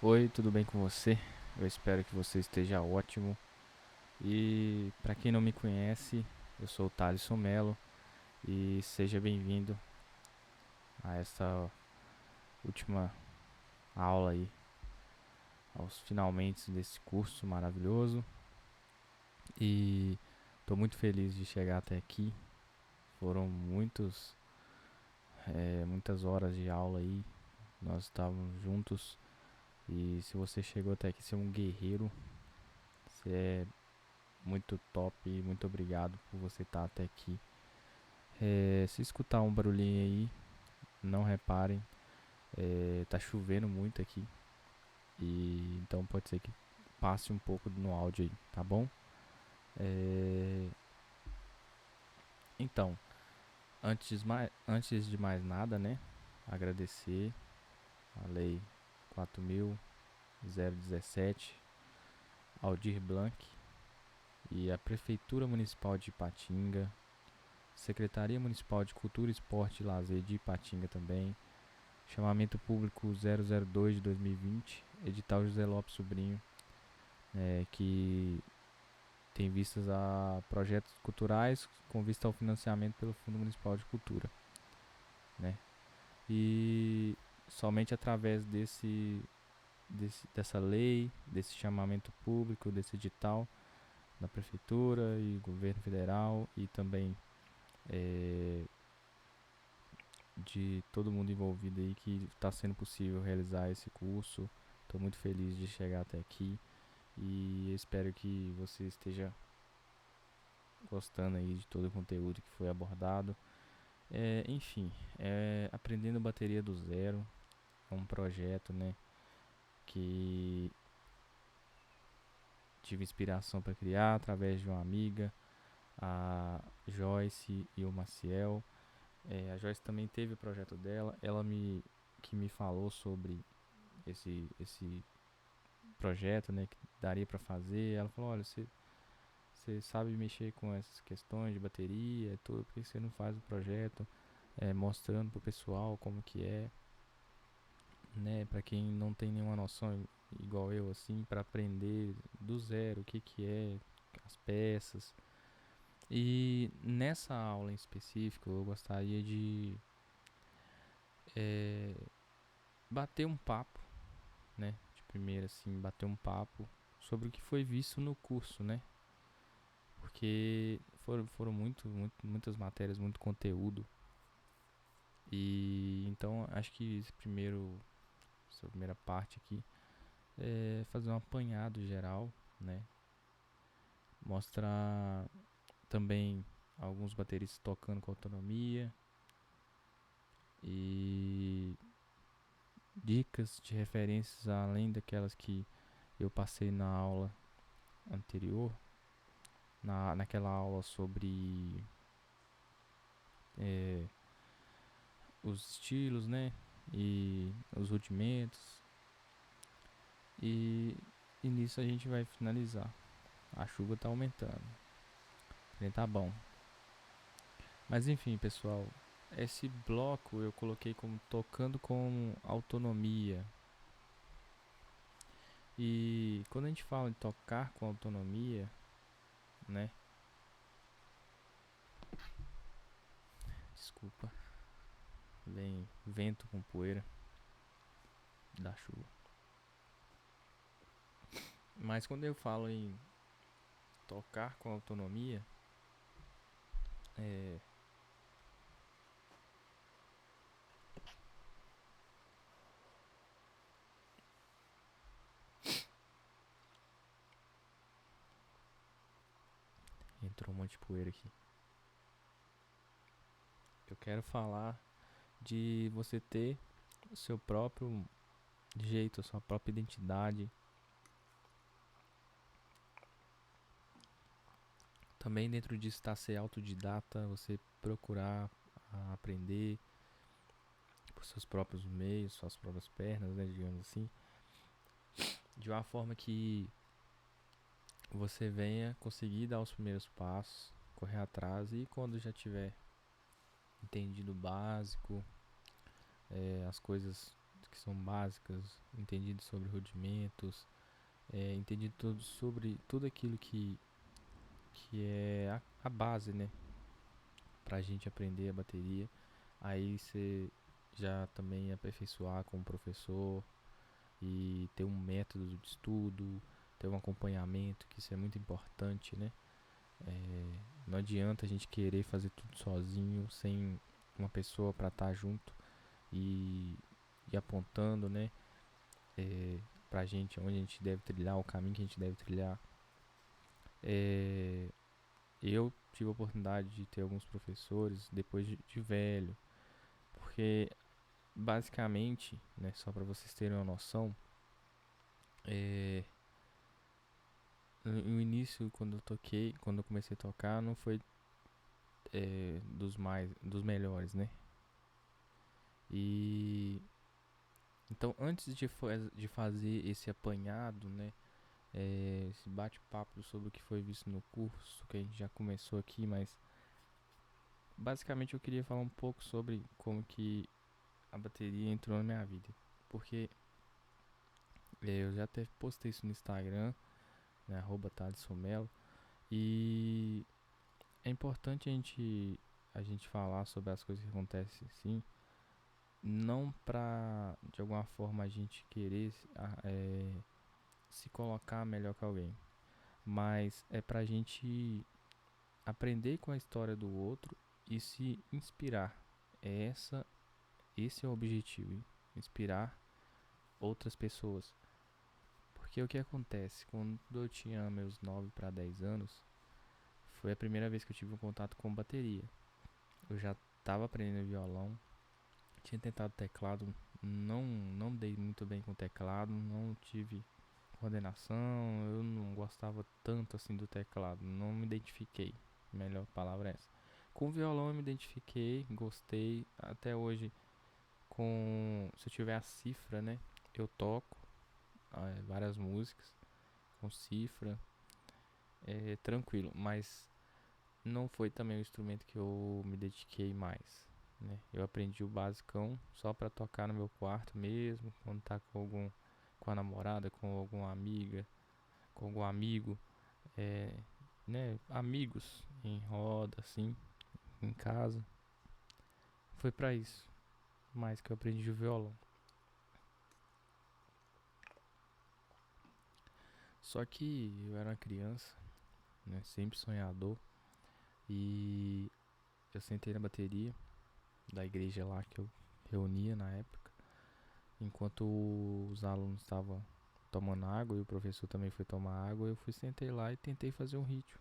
Oi, tudo bem com você? Eu espero que você esteja ótimo. E para quem não me conhece, eu sou o Thaleson Melo e seja bem-vindo a essa última aula aí, aos finalmente desse curso maravilhoso. E estou muito feliz de chegar até aqui. Foram muitas horas de aula aí. Nós estávamos juntos e se você chegou até aqui, você é um guerreiro. Você é muito top e muito obrigado por você estar até aqui. Se escutar um barulhinho aí, não reparem. Tá chovendo muito aqui. E então pode ser que passe um pouco no áudio aí, tá bom? É, então, antes de mais nada, né? Agradecer a Lei 4.017, Aldir Blanc e a Prefeitura Municipal de Ipatinga, Secretaria Municipal de Cultura, Esporte e Lazer de Ipatinga também, Chamamento Público 002 de 2020, edital José Lopes Sobrinho, que tem vistas a projetos culturais com vista ao financiamento pelo Fundo Municipal de Cultura, né? E somente através dessa lei, desse chamamento público, desse edital da Prefeitura e Governo Federal e também de todo mundo envolvido aí que está sendo possível realizar esse curso. Estou muito feliz de chegar até aqui e espero que você esteja gostando aí de todo o conteúdo que foi abordado. Enfim, aprendendo bateria do zero é um projeto, né, que tive inspiração para criar através de uma amiga, a Joyce e o Maciel. A Joyce também teve o projeto dela, que me falou sobre esse projeto, né, que daria para fazer. Ela falou: olha, você sabe mexer com essas questões de bateria e tudo, por que você não faz o projeto mostrando pro pessoal como que é, né, para quem não tem nenhuma noção igual eu assim, para aprender do zero o que que é as peças. E nessa aula em específico eu gostaria de é, bater um papo, né, de primeira assim, bater um papo sobre o que foi visto no curso, né? Porque foram muitas matérias, muito conteúdo. E então acho que essa primeira parte aqui é fazer um apanhado geral, né? Mostrar também alguns bateristas tocando com autonomia e dicas de referências além daquelas que eu passei na aula anterior, naquela aula sobre é, os estilos, né? E os rudimentos. E, e nisso a gente vai finalizar. A chuva tá aumentando. Nem tá bom. Mas enfim, pessoal, esse bloco eu coloquei como tocando com autonomia. E quando a gente fala em tocar com autonomia, né? Desculpa, vem vento com poeira da chuva. Mas quando eu falo em tocar com autonomia, é, entrou um monte de poeira aqui. Eu quero falar de você ter o seu próprio jeito, a sua própria identidade. Também dentro disso está ser autodidata, você procurar aprender por seus próprios meios, suas próprias pernas, né, digamos assim, de uma forma que você venha conseguir dar os primeiros passos, correr atrás e quando já tiver entendido o básico, as coisas que são básicas, entendi sobre rudimentos, entendi tudo sobre tudo aquilo que é a base, né, pra gente aprender a bateria. Aí você já também aperfeiçoar como professor e ter um método de estudo, ter um acompanhamento, que isso é muito importante, né? Não adianta a gente querer fazer tudo sozinho, sem uma pessoa para estar junto e, e apontando, né? Pra gente onde a gente deve trilhar, o caminho que a gente deve trilhar. É, eu tive a oportunidade de ter alguns professores depois de velho, porque basicamente, né, só para vocês terem uma noção, é, no início quando eu comecei a tocar, não foi dos melhores, né? E então antes de fazer esse apanhado, né, esse bate-papo sobre o que foi visto no curso, que a gente já começou aqui, mas basicamente eu queria falar um pouco sobre como que a bateria entrou na minha vida, porque eu já até postei isso no Instagram, né, @ThalesSomelo, e é importante a gente falar sobre as coisas que acontecem assim, não pra de alguma forma a gente querer se colocar melhor que alguém, mas é pra gente aprender com a história do outro e se inspirar. É esse é o objetivo, inspirar outras pessoas. Porque o que acontece? Quando eu tinha meus 9 para 10 anos, foi a primeira vez que eu tive um contato com bateria. Eu já estava aprendendo violão, tinha tentado teclado, não dei muito bem com teclado, não tive coordenação, eu não gostava tanto assim do teclado, não me identifiquei. Melhor palavra é essa. Com o violão eu me identifiquei, gostei, até hoje se eu tiver a cifra, né, eu toco várias músicas com cifra, tranquilo, mas não foi também o instrumento que eu me dediquei mais, né? Eu aprendi o basicão só pra tocar no meu quarto mesmo, quando tá com a namorada, com alguma amiga, com algum amigo, é, né? Amigos em roda, assim, em casa. Foi pra isso, mais que eu aprendi o violão. Só que eu era uma criança, né? Sempre sonhador. E eu sentei na bateria da igreja lá que eu reunia na época, enquanto os alunos estavam tomando água e o professor também foi tomar água, eu sentei lá e tentei fazer um ritmo.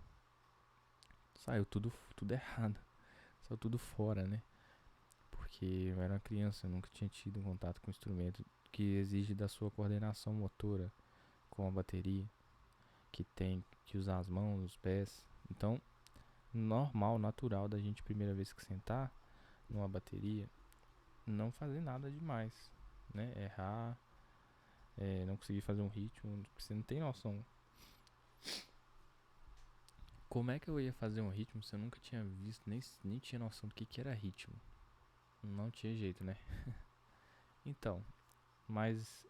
Saiu tudo errado, saiu tudo fora, né? Porque eu era uma criança, eu nunca tinha tido um contato com um instrumento que exige da sua coordenação motora com a bateria, que tem que usar as mãos, os pés. Então, normal, natural da gente primeira vez que sentar numa bateria, não fazer nada demais, né? Errar, não conseguir fazer um ritmo, você não tem noção. Como é que eu ia fazer um ritmo se eu nunca tinha visto, nem tinha noção do que era ritmo? Não tinha jeito, né? Então, mas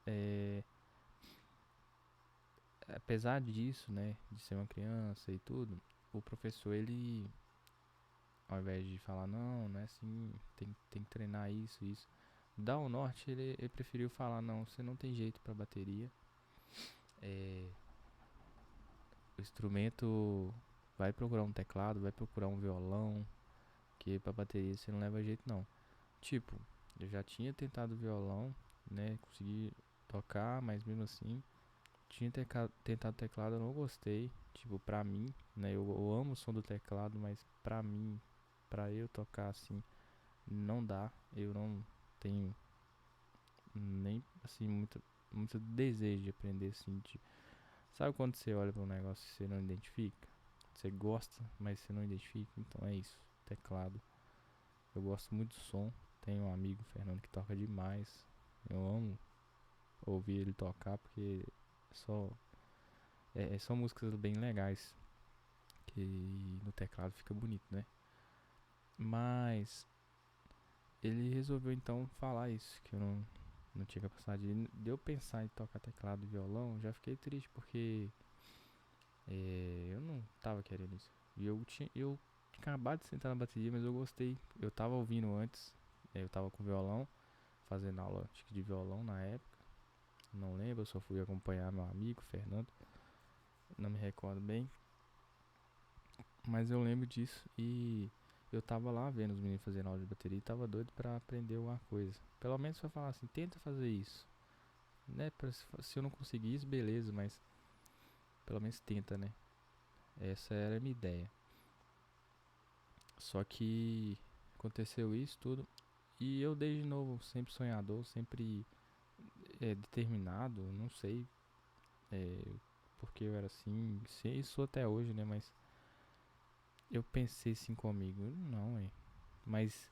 apesar disso, né, de ser uma criança e tudo, o professor, ele, ao invés de falar, não é assim, tem que treinar isso, dar o norte, ele preferiu falar, não, você não tem jeito pra bateria, é, o instrumento, vai procurar um teclado, vai procurar um violão, que pra bateria você não leva jeito não. Tipo, eu já tinha tentado violão, né, consegui tocar, mas mesmo assim, tinha tentado teclado, eu não gostei. Tipo, pra mim, né, eu amo o som do teclado, mas pra mim, pra eu tocar assim, não dá. Eu não tenho nem, assim, muito desejo de aprender assim, sabe quando você olha para um negócio e você não identifica? Você gosta, mas você não identifica. Então é isso. Teclado. Eu gosto muito do som. Tenho um amigo, Fernando, que toca demais. Eu amo ouvir ele tocar porque só, são músicas bem legais. Que no teclado fica bonito, né? Mas ele resolveu então falar isso. Que eu não tinha capacidade de eu pensar em tocar teclado e violão, já fiquei triste porque eu não tava querendo isso. E eu tinha acabado de sentar na bateria, mas eu gostei. Eu tava ouvindo antes, eu tava com violão, fazendo aula acho que de violão na época. Não lembro, eu só fui acompanhar meu amigo, Fernando. Não me recordo bem. Mas eu lembro disso e eu tava lá vendo os meninos fazendo aula de bateria e tava doido pra aprender alguma coisa. Pelo menos pra falar assim, tenta fazer isso. Né? Se eu não conseguir isso, beleza, mas pelo menos tenta, né? Essa era a minha ideia. Só que aconteceu isso tudo. E eu desde novo, sempre sonhador, sempre determinado, não sei porque eu era assim, sei, sou até hoje, né? Mas eu pensei assim comigo, não, mas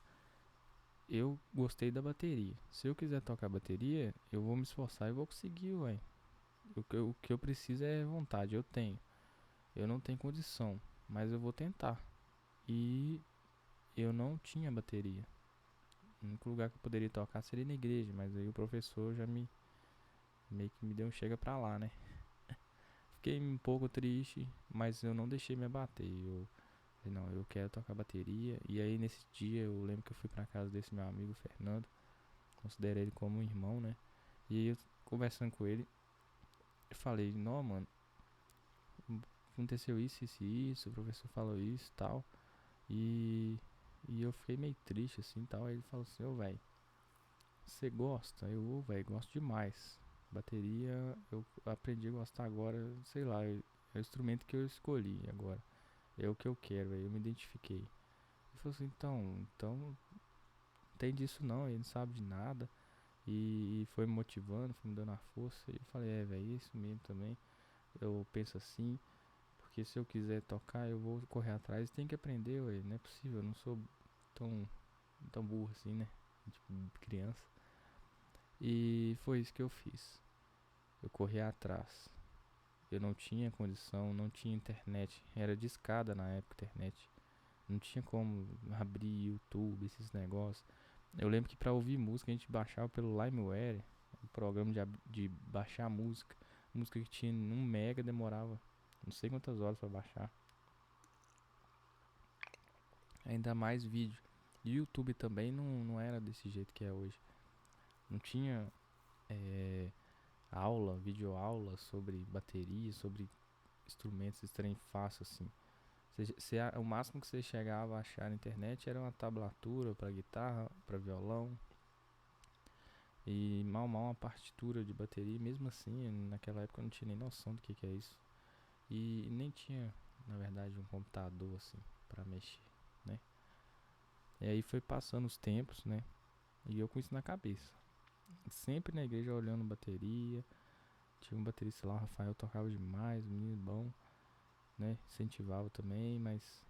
eu gostei da bateria. Se eu quiser tocar bateria, eu vou me esforçar e vou conseguir, ué. O que eu preciso é vontade, eu tenho. Eu não tenho condição, mas eu vou tentar. E eu não tinha bateria. O único lugar que eu poderia tocar seria na igreja, mas aí o professor já meio que me deu um chega pra lá, né? Fiquei um pouco triste, mas eu não deixei me abater. Eu falei, não, eu quero tocar bateria. E aí nesse dia eu lembro que eu fui pra casa desse meu amigo Fernando, considero ele como um irmão, né? E aí eu conversando com ele, eu falei, não, mano, aconteceu isso e isso, o professor falou isso e tal. E, e eu fiquei meio triste assim tal. Aí ele falou assim, ô velho, você gosta? Eu, velho, gosto demais. Bateria, eu aprendi a gostar agora, sei lá, é o instrumento que eu escolhi agora. É o que eu quero, eu me identifiquei. Ele falou assim, então, não tem disso não, ele não sabe de nada. E foi me motivando, foi me dando a força. E eu falei, velho, é isso mesmo também. Eu penso assim, porque se eu quiser tocar, eu vou correr atrás. Tem que aprender, ué, não é possível, eu não sou tão, tão burro assim, né? Tipo, criança. E foi isso que eu fiz. Eu corri atrás. Eu não tinha condição, não tinha internet. Era de escada na época, internet. Não tinha como abrir YouTube, esses negócios. Eu lembro que pra ouvir música a gente baixava pelo LimeWare, um programa de baixar música. Música que tinha 1 mega demorava não sei quantas horas pra baixar. Ainda mais vídeo. E o YouTube também não era desse jeito que é hoje. Não tinha aula, videoaula sobre bateria, sobre instrumentos, esse trem fácil assim. O máximo que você chegava a achar na internet era uma tablatura para guitarra, para violão e mal uma partitura de bateria. Mesmo assim, naquela época eu não tinha nem noção do que é isso e nem tinha, na verdade, um computador assim para mexer, né? E aí foi passando os tempos, né? E eu com isso na cabeça, sempre na igreja olhando bateria. Tinha um baterista lá, o Rafael tocava demais, um menino bom, né? Incentivava também, mas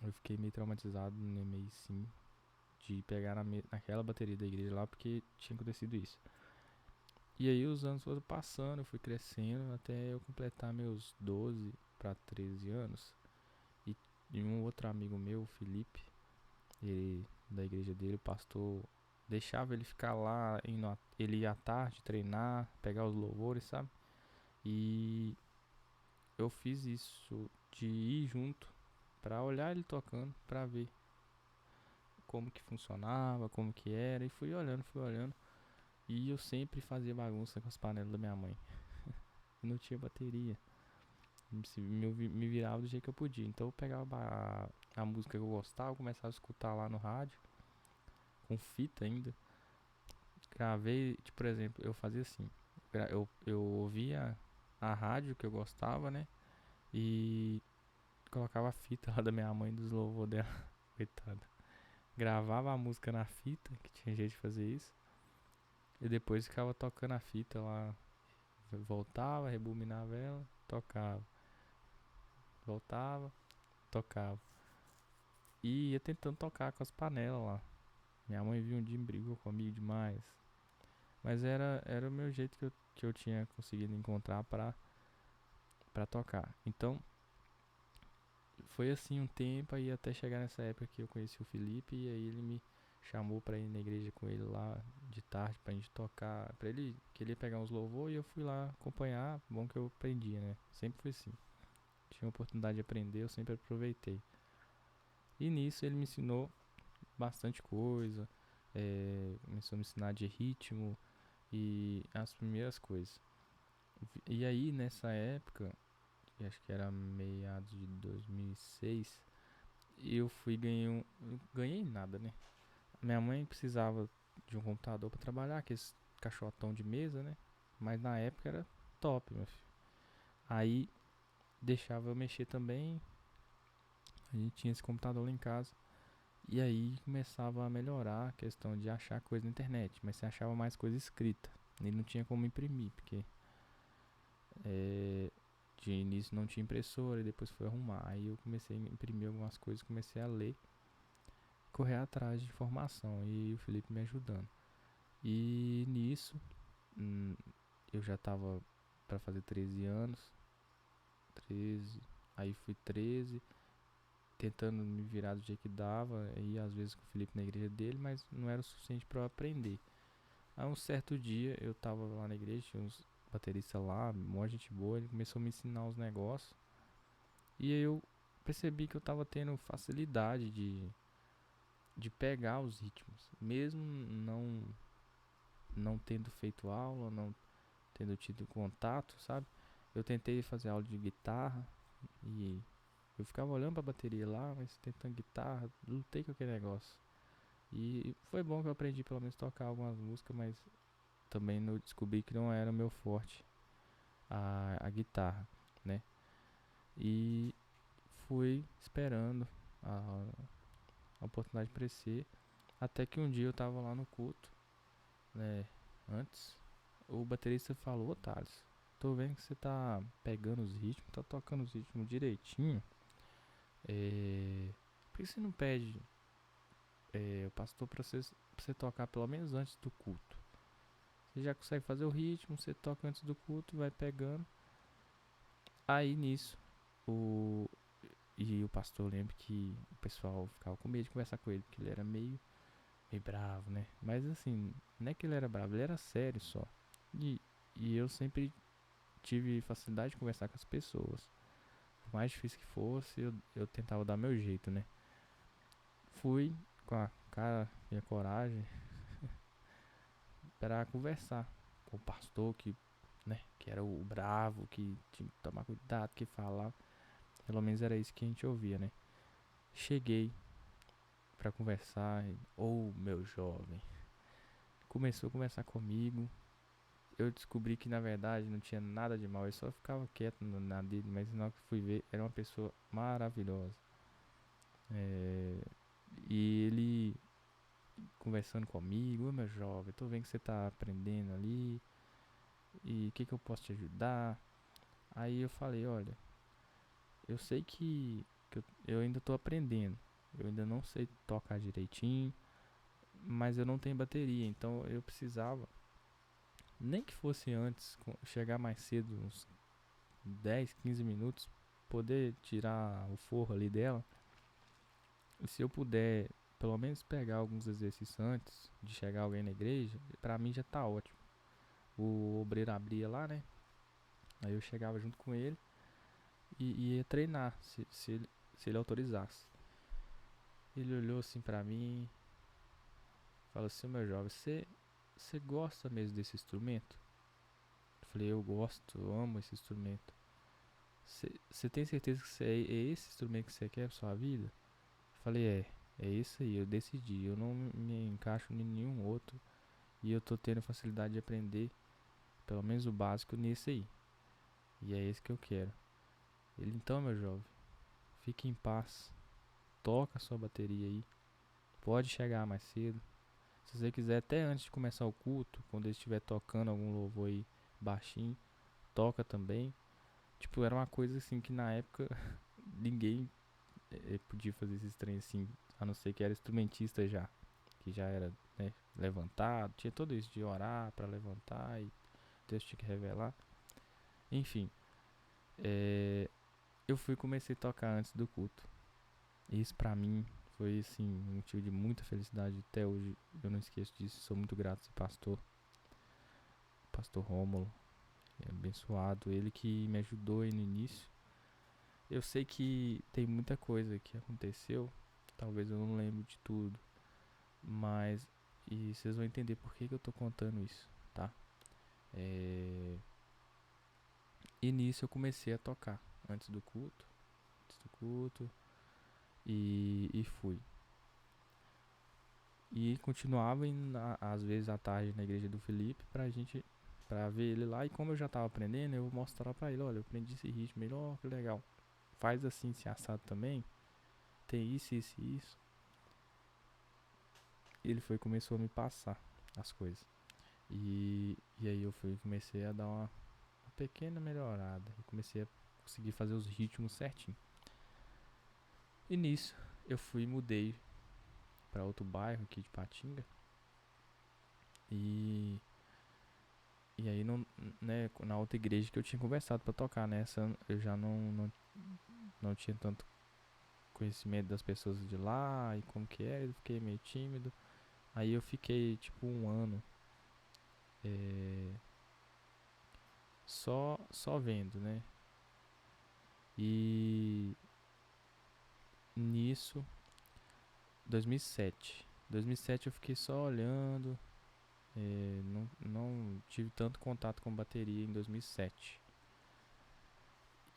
eu fiquei meio traumatizado, né? Meio sim, de pegar naquela bateria da igreja lá, porque tinha acontecido isso. E aí os anos foram passando, eu fui crescendo até eu completar meus 12 para 13 anos. E, e um outro amigo meu, o Felipe, ele da igreja dele, o pastor deixava ele ficar lá, ele ia à tarde treinar, pegar os louvores, sabe? E eu fiz isso de ir junto pra olhar ele tocando, pra ver como que funcionava, como que era, e fui olhando, fui olhando. E eu sempre fazia bagunça com as panelas da minha mãe. E não tinha bateria. Me virava do jeito que eu podia. Então eu pegava a música que eu gostava, começava a escutar lá no rádio, com fita ainda. Gravei, tipo, por exemplo, eu fazia assim. Eu ouvia a rádio que eu gostava, né? E colocava a fita lá da minha mãe, dos louvor dela. Coitada. Gravava a música na fita, que tinha jeito de fazer isso. E depois ficava tocando a fita lá. Voltava, rebobinava ela, tocava. Voltava, tocava. E ia tentando tocar com as panelas lá. Minha mãe viu um dia e brigou comigo demais. Mas era o meu jeito que eu tinha conseguido encontrar pra tocar. Então, foi assim um tempo aí até chegar nessa época que eu conheci o Felipe. E aí ele me chamou pra ir na igreja com ele lá de tarde pra gente tocar, pra ele querer pegar uns louvor e eu fui lá acompanhar, bom que eu aprendia, né? Sempre foi assim. Tinha oportunidade de aprender, eu sempre aproveitei. E nisso ele me ensinou bastante coisa, começou a me ensinar de ritmo e as primeiras coisas. E aí nessa época, acho que era meados de 2006, eu fui ganhei nada, né? Minha mãe precisava de um computador pra trabalhar, aqueles caixotão de mesa, né? Mas na época era top, meu filho. Aí deixava eu mexer também. A gente tinha esse computador lá em casa. E aí começava a melhorar a questão de achar coisa na internet. Mas você achava mais coisa escrita. E não tinha como imprimir, porque de início não tinha impressora e depois foi arrumar. Aí eu comecei a imprimir algumas coisas, comecei a ler, correr atrás de informação e o Felipe me ajudando. E nisso, eu já tava pra fazer 13 anos, 13, aí fui 13, tentando me virar do jeito que dava, e às vezes com o Felipe na igreja dele, mas não era o suficiente pra eu aprender. Aí um certo dia eu tava lá na igreja, tinha uns bateristas lá, uma gente boa, ele começou a me ensinar os negócios, e aí eu percebi que eu tava tendo facilidade de pegar os ritmos, mesmo não tendo feito aula, não tendo tido contato, sabe? Eu tentei fazer aula de guitarra e eu ficava olhando pra bateria lá, mas tentando guitarra, lutei com aquele negócio. E foi bom que eu aprendi pelo menos tocar algumas músicas, mas também não descobri que não era o meu forte a guitarra, né? E fui esperando a oportunidade de crescer, até que um dia eu tava lá no culto, né? Antes, o baterista falou: ô Thales, tô vendo que você tá pegando os ritmos, tá tocando os ritmos direitinho. Por que você não pede o pastor pra você tocar pelo menos antes do culto? Você já consegue fazer o ritmo, você toca antes do culto, vai pegando. Aí nisso, o, o pastor lembra que o pessoal ficava com medo de conversar com ele, porque ele era meio bravo, né? Mas assim, não é que ele era bravo, ele era sério só. E, e eu sempre tive facilidade de conversar com as pessoas. Por mais difícil que fosse, eu tentava dar meu jeito, né? Fui com a cara e a coragem para conversar com o pastor que era o bravo, que tinha que tomar cuidado, que falava. Pelo menos era isso que a gente ouvia, né? Cheguei para conversar, meu jovem, começou a conversar comigo. Eu descobri que na verdade não tinha nada de mal, eu só ficava quieto na dele, mas na hora que fui ver, era uma pessoa maravilhosa. E ele conversando comigo: ô meu jovem, tô vendo que você tá aprendendo ali, e o que eu posso te ajudar? Aí eu falei: olha, eu sei que eu ainda tô aprendendo, eu ainda não sei tocar direitinho, mas eu não tenho bateria, então eu precisava, nem que fosse antes, chegar mais cedo, uns 10, 15 minutos, poder tirar o forro ali dela. E se eu puder pelo menos pegar alguns exercícios antes de chegar alguém na igreja, pra mim já tá ótimo. O obreiro abria lá, né? Aí eu chegava junto com ele e ia treinar, se ele autorizasse. Ele olhou assim pra mim e falou assim: meu jovem, você gosta mesmo desse instrumento? Eu falei: eu gosto, eu amo esse instrumento. Você tem certeza que é esse instrumento que você quer pra sua vida? Eu falei: é isso aí, eu decidi, eu não me encaixo em nenhum outro e eu tô tendo facilidade de aprender, pelo menos o básico nisso aí. E é esse que eu quero. Ele: então, meu jovem, fique em paz, toca a sua bateria aí, pode chegar mais cedo. Se você quiser, até antes de começar o culto, quando ele estiver tocando algum louvor aí baixinho, toca também. Tipo, era uma coisa assim que na época ninguém podia fazer esses trens assim, a não ser que era instrumentista já, que já era, né, levantado, tinha tudo isso de orar pra levantar e Deus tinha que revelar. Enfim, eu fui comecei a tocar antes do culto. Isso pra mim Foi, assim, um motivo de muita felicidade. Até hoje eu não esqueço disso. Sou muito grato a esse pastor Rômulo. É abençoado. Ele que me ajudou aí no início. Eu sei que tem muita coisa que aconteceu. Talvez eu não lembre de tudo. Mas, e vocês vão entender por que eu tô contando isso, tá? E nisso eu comecei a tocar antes do culto. E fui. E continuava indo, às vezes à tarde na igreja do Felipe pra ver ele lá. E como eu já tava aprendendo, eu vou mostrar pra ele: olha, eu aprendi esse ritmo. Ele: ó, que legal. Faz assim, esse assado também. Tem isso, isso e isso. E ele começou a me passar as coisas. E aí eu comecei a dar uma pequena melhorada. E comecei a conseguir fazer os ritmos certinho. E nisso eu mudei pra outro bairro aqui de Patinga. E aí, não, né, na outra igreja que eu tinha conversado pra tocar, nessa eu já não tinha tanto conhecimento das pessoas de lá e como que é, eu fiquei meio tímido. Aí eu fiquei tipo um ano só vendo, né? E nisso, 2007. 2007 eu fiquei só olhando, não tive tanto contato com bateria em 2007.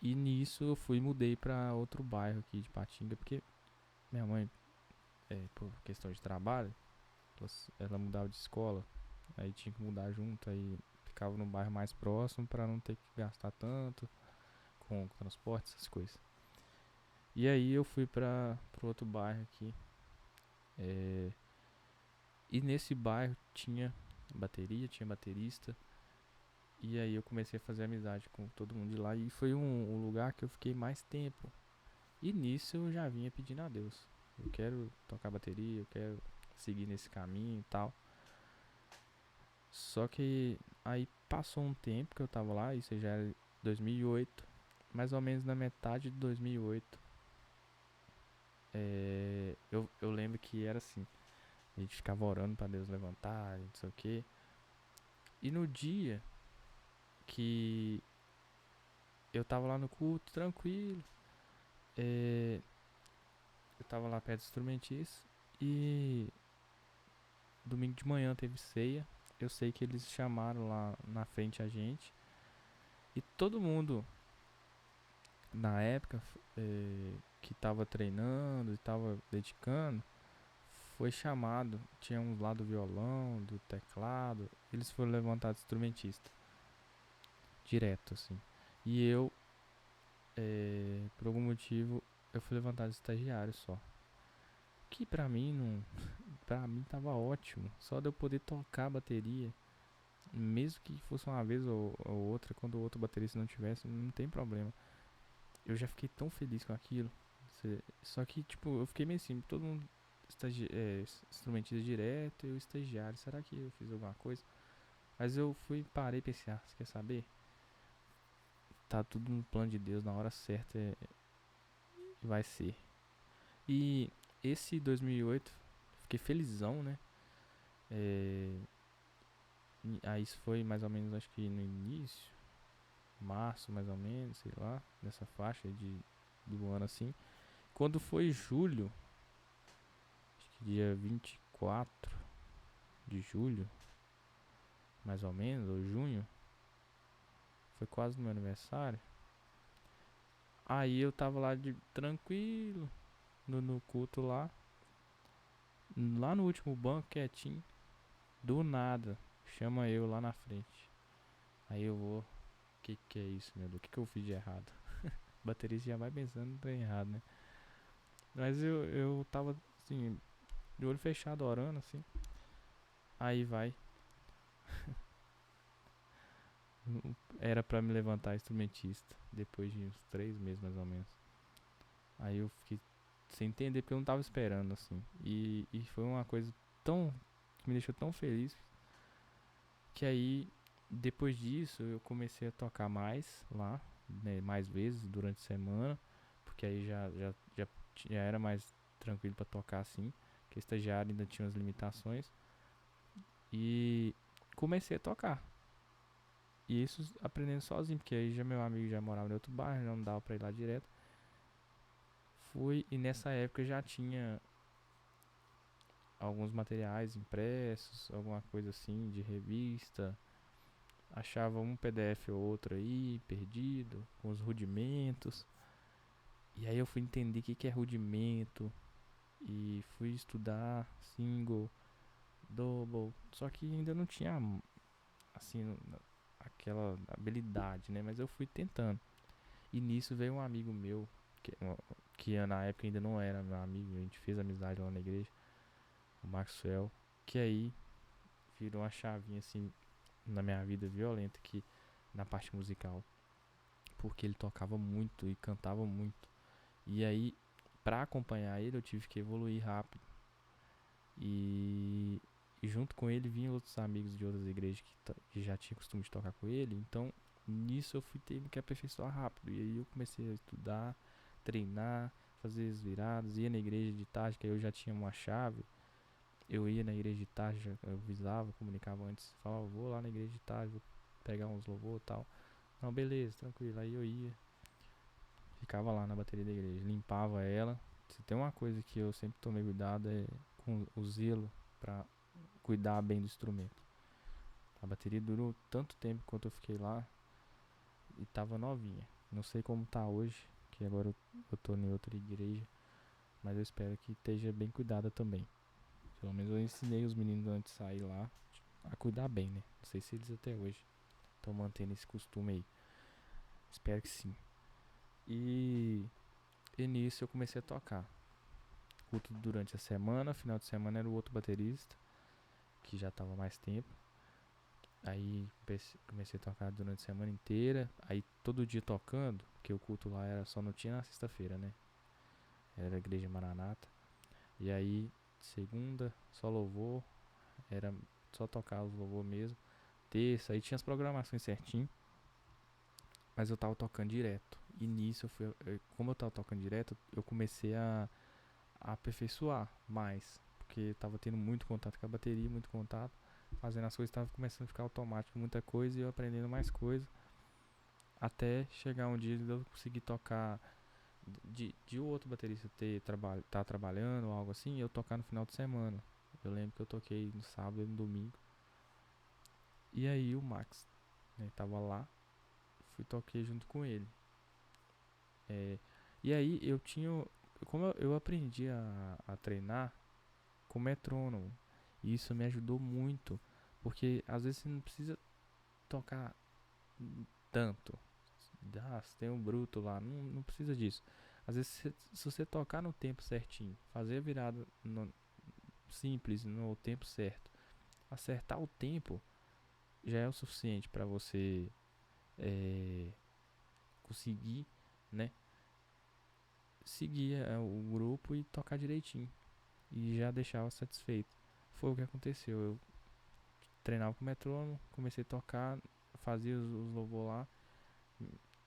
E nisso eu mudei pra outro bairro aqui de Patinga, porque minha mãe, por questão de trabalho, ela mudava de escola, aí tinha que mudar junto, aí ficava no bairro mais próximo pra não ter que gastar tanto com transporte, essas coisas. E aí eu fui pro outro bairro aqui, e nesse bairro tinha bateria, tinha baterista, e aí eu comecei a fazer amizade com todo mundo de lá, e foi um lugar que eu fiquei mais tempo. E nisso eu já vinha pedindo a Deus: eu quero tocar bateria, eu quero seguir nesse caminho e tal. Só que aí passou um tempo que eu tava lá, isso já era 2008, mais ou menos na metade de 2008. Eu lembro que era assim: a gente ficava orando pra Deus levantar, não sei o que. E no dia que eu tava lá no culto, tranquilo, eu tava lá perto do instrumentista. E domingo de manhã teve ceia. Eu sei que eles chamaram lá na frente a gente. E todo mundo na época que tava treinando e tava dedicando foi chamado. Tinha uns lá do violão, do teclado. Eles foram levantados instrumentista direto, assim. E eu, por algum motivo, eu fui levantado estagiário só. Que pra mim não. Pra mim tava ótimo. Só de eu poder tocar a bateria. Mesmo que fosse uma vez ou outra, quando o outro baterista não tivesse, não tem problema. Eu já fiquei tão feliz com aquilo. Só que, tipo, eu fiquei meio assim: todo mundo instrumentista direto e eu estagiário. Será que eu fiz alguma coisa? Mas eu parei e pensei: ah, você quer saber? Tá tudo no plano de Deus, na hora certa vai ser. E esse 2008, fiquei felizão, né? Aí isso foi mais ou menos, acho que no início, março mais ou menos, sei lá, nessa faixa do ano assim. Quando foi julho, acho que dia 24 de julho, mais ou menos, ou junho, foi quase no meu aniversário. Aí eu tava lá tranquilo, no culto lá no último banco, quietinho. Do nada, chama eu lá na frente. Aí eu vou: que é isso, meu Deus? O que eu fiz de errado? O baterista já vai pensando no trem errado, né? Mas eu tava assim, de olho fechado, orando assim. Aí vai. Era pra me levantar instrumentista depois de uns 3 meses mais ou menos. Aí eu fiquei sem entender, porque eu não tava esperando assim. E foi uma coisa que me deixou tão feliz, que aí depois disso eu comecei a tocar mais lá, né, mais vezes durante a semana, porque aí já era mais tranquilo pra tocar assim, que estagiário ainda tinha umas limitações. E comecei a tocar. E isso aprendendo sozinho, porque aí já meu amigo já morava em outro bairro, não dava pra ir lá direto. Fui e nessa época já tinha alguns materiais impressos, alguma coisa assim de revista. Achava um PDF ou outro aí, perdido, com os rudimentos. E aí eu fui entender o que é rudimento. E fui estudar single, double. Só que ainda não tinha, assim, aquela habilidade, né? Mas eu fui tentando. E nisso veio um amigo meu, que na época ainda não era meu amigo, a gente fez amizade lá na igreja, o Maxwell, que aí virou uma chavinha assim na minha vida violenta que na parte musical, porque ele tocava muito e cantava muito. E aí, pra acompanhar ele, eu tive que evoluir rápido. E, e junto com ele vinham outros amigos de outras igrejas que já tinham costume de tocar com ele. Então, nisso eu fui tendo que aperfeiçoar rápido. E aí eu comecei a estudar, treinar, fazer as viradas, ia na igreja de tarde, que aí eu já tinha uma chave. Eu ia na igreja de tarde, eu avisava, comunicava antes, falava, vou lá na igreja de tarde, vou pegar uns louvor e tal. Não, beleza, tranquilo. Aí eu ia, ficava lá na bateria da igreja, limpava ela. Se tem uma coisa que eu sempre tomei cuidado é com o zelo pra cuidar bem do instrumento. A bateria durou tanto tempo quanto eu fiquei lá e tava novinha. Não sei como tá hoje, que agora eu tô em outra igreja, mas eu espero que esteja bem cuidada também. Pelo menos eu ensinei os meninos antes de sair lá a cuidar bem, né? Não sei se eles até hoje estão mantendo esse costume aí. Espero que sim. E, e nisso eu comecei a tocar. Culto durante a semana, final de semana era o outro baterista, que já tava mais tempo. Aí comecei a tocar durante a semana inteira. Aí todo dia tocando, porque o culto lá era só não tinha na sexta-feira, né? Era a igreja Maranata. E aí, segunda, só louvor. Era só tocar os louvor mesmo. Terça, aí tinha as programações certinho. Mas eu tava tocando direto. E nisso, como eu tava tocando direto, eu comecei a aperfeiçoar mais. Porque eu tava tendo muito contato com a bateria, muito contato. Fazendo as coisas, tava começando a ficar automático muita coisa e eu aprendendo mais coisa. Até chegar um dia eu conseguir tocar de outro baterista tá trabalhando ou algo assim, e eu tocar no final de semana. Eu lembro que eu toquei no sábado e no domingo. E aí o Max, né, tava lá, toquei junto com ele. É, e aí eu tinha, como eu aprendi a treinar com metrônomo, e isso me ajudou muito, porque às vezes você não precisa tocar tanto. Se tem um bruto lá, não precisa disso. Às vezes, se você tocar no tempo certinho, fazer a virada simples, no tempo certo, acertar o tempo, já é o suficiente para você conseguir, né, seguir o grupo e tocar direitinho. E já deixava satisfeito. Foi o que aconteceu. Eu treinava com o metrônomo, comecei a tocar, fazia os louvor lá,